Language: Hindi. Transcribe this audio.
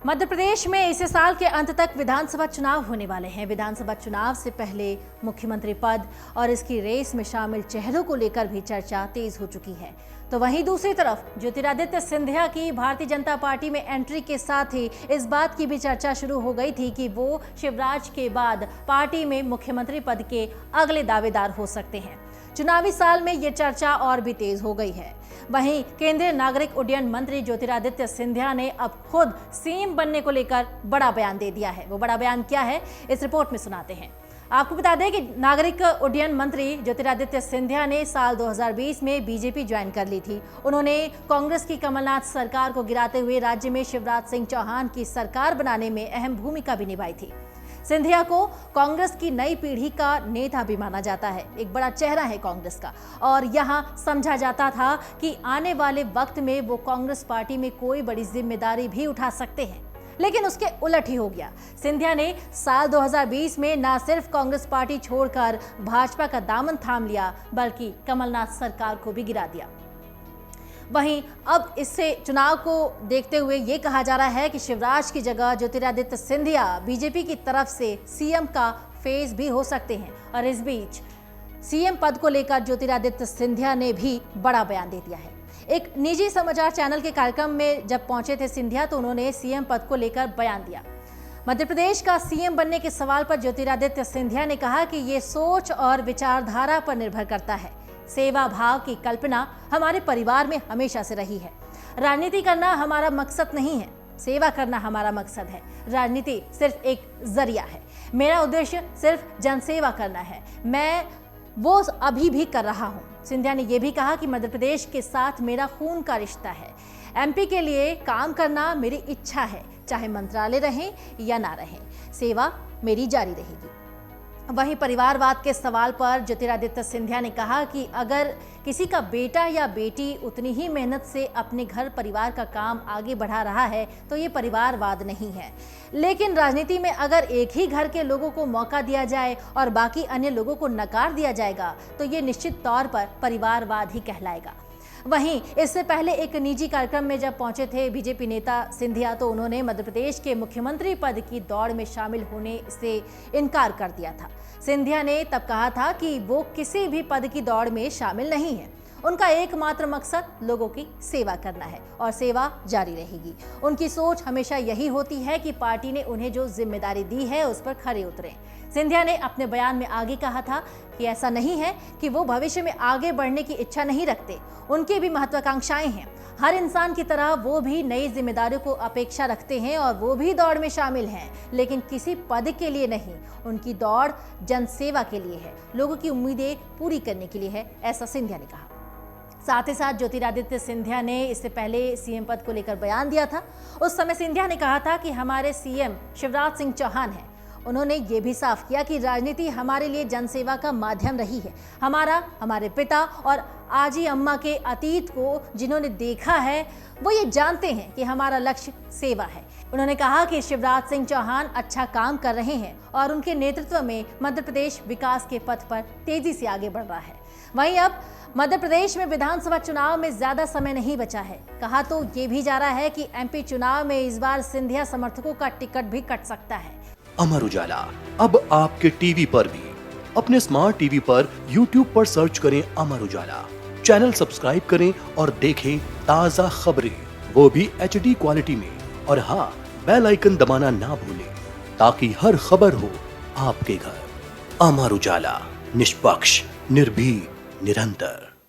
मध्य प्रदेश में इस साल के अंत तक विधानसभा चुनाव होने वाले हैं। विधानसभा चुनाव से पहले मुख्यमंत्री पद और इसकी रेस में शामिल चेहरों को लेकर भी चर्चा तेज हो चुकी है। तो वहीं दूसरी तरफ ज्योतिरादित्य सिंधिया की भारतीय जनता पार्टी में एंट्री के साथ ही इस बात की भी चर्चा शुरू हो गई थी कि वो शिवराज के बाद पार्टी में मुख्यमंत्री पद के अगले दावेदार हो सकते हैं। चुनावी साल में ये चर्चा और भी तेज हो गई है। वहीं केंद्रीय नागरिक उड्डयन मंत्री ज्योतिरादित्य सिंधिया ने अब खुद सीएम बनने को लेकर बड़ा बयान दे दिया है। वो बड़ा बयान क्या है, इस रिपोर्ट में सुनाते हैं। आपको बता दें कि नागरिक उड्डयन मंत्री ज्योतिरादित्य सिंधिया ने साल 2020 में बीजेपी ज्वाइन कर ली थी। उन्होंने कांग्रेस की कमलनाथ सरकार को गिराते हुए राज्य में शिवराज सिंह चौहान की सरकार बनाने में अहम भूमिका भी निभाई थी। सिंधिया को कांग्रेस की नई पीढ़ी का नेता भी माना जाता है, एक बड़ा चेहरा है कांग्रेस का, और यहां समझा जाता था कि आने वाले वक्त में वो कांग्रेस पार्टी में कोई बड़ी जिम्मेदारी भी उठा सकते हैं। लेकिन उसके उलट ही हो गया। सिंधिया ने साल 2020 में न सिर्फ कांग्रेस पार्टी छोड़कर भाजपा का दामन थाम लिया, बल्कि कमलनाथ सरकार को भी गिरा दिया। वहीं अब इससे चुनाव को देखते हुए ये कहा जा रहा है कि शिवराज की जगह ज्योतिरादित्य सिंधिया बीजेपी की तरफ से सीएम का फेस भी हो सकते हैं। और इस बीच सीएम पद को लेकर ज्योतिरादित्य सिंधिया ने भी बड़ा बयान दे दिया है। एक निजी समाचार चैनल के कार्यक्रम में जब पहुंचे थे सिंधिया, तो उन्होंने सीएम पद को लेकर बयान दिया। मध्य प्रदेश का सीएम बनने के सवाल पर ज्योतिरादित्य सिंधिया ने कहा कि ये सोच और विचारधारा पर निर्भर करता है। सेवा भाव की कल्पना हमारे परिवार में हमेशा से रही है। राजनीति करना हमारा मकसद नहीं है, सेवा करना हमारा मकसद है। राजनीति सिर्फ एक जरिया है। मेरा उद्देश्य सिर्फ जनसेवा करना है। मैं वो अभी भी कर रहा हूँ। सिंधिया ने यह भी कहा कि मध्य प्रदेश के साथ मेरा खून का रिश्ता है। एमपी के लिए काम करना मेरी इच्छा है, चाहे मंत्रालय रहे या ना रहे, सेवा मेरी जारी रहेगी। वहीं परिवारवाद के सवाल पर ज्योतिरादित्य सिंधिया ने कहा कि अगर किसी का बेटा या बेटी उतनी ही मेहनत से अपने घर परिवार का काम आगे बढ़ा रहा है तो ये परिवारवाद नहीं है। लेकिन राजनीति में अगर एक ही घर के लोगों को मौका दिया जाए और बाकी अन्य लोगों को नकार दिया जाएगा तो ये निश्चित तौर पर परिवारवाद ही कहलाएगा। वहीं इससे पहले एक निजी कार्यक्रम में जब पहुंचे थे बीजेपी नेता सिंधिया, तो उन्होंने मध्य प्रदेश के मुख्यमंत्री पद की दौड़ में शामिल होने से इनकार कर दिया था। सिंधिया ने तब कहा था कि वो किसी भी पद की दौड़ में शामिल नहीं है। उनका एकमात्र मकसद लोगों की सेवा करना है और सेवा जारी रहेगी। उनकी सोच हमेशा यही होती है कि पार्टी ने उन्हें जो जिम्मेदारी दी है उस पर खरे उतरें। सिंधिया ने अपने बयान में आगे कहा था कि ऐसा नहीं है कि वो भविष्य में आगे बढ़ने की इच्छा नहीं रखते, उनकी भी महत्वाकांक्षाएं हैं। हर इंसान की तरह वो भी नई जिम्मेदारियों को अपेक्षा रखते हैं और वो भी दौड़ में शामिल हैं, लेकिन किसी पद के लिए नहीं। उनकी दौड़ जनसेवा के लिए है, लोगों की उम्मीदें पूरी करने के लिए है, ऐसा सिंधिया ने कहा। साथ ही साथ ज्योतिरादित्य सिंधिया ने इससे पहले सीएम पद को लेकर बयान दिया था। उस समय सिंधिया ने कहा था कि हमारे सीएम शिवराज सिंह चौहान हैं। उन्होंने ये भी साफ किया कि राजनीति हमारे लिए जनसेवा का माध्यम रही है। हमारे पिता और आजी अम्मा के अतीत को जिन्होंने देखा है वो ये जानते हैं कि हमारा लक्ष्य सेवा है। उन्होंने कहा कि शिवराज सिंह चौहान अच्छा काम कर रहे हैं और उनके नेतृत्व में मध्य प्रदेश विकास के पथ पर तेजी से आगे बढ़ रहा है। वहीं अब मध्य प्रदेश में विधानसभा चुनाव में ज्यादा समय नहीं बचा है। कहा तो ये भी जा रहा है कि एमपी चुनाव में इस बार सिंधिया समर्थकों का टिकट भी कट सकता है। अमर उजाला अब आपके टीवी पर भी। अपने स्मार्ट टीवी पर YouTube पर सर्च करें अमर उजाला, चैनल सब्सक्राइब करें और देखें ताजा खबरें, वो भी HD क्वालिटी में। और हाँ, बेल आइकन दबाना ना भूलें ताकि हर खबर हो आपके घर। अमर उजाला, निष्पक्ष, निर्भीक, निरंतर।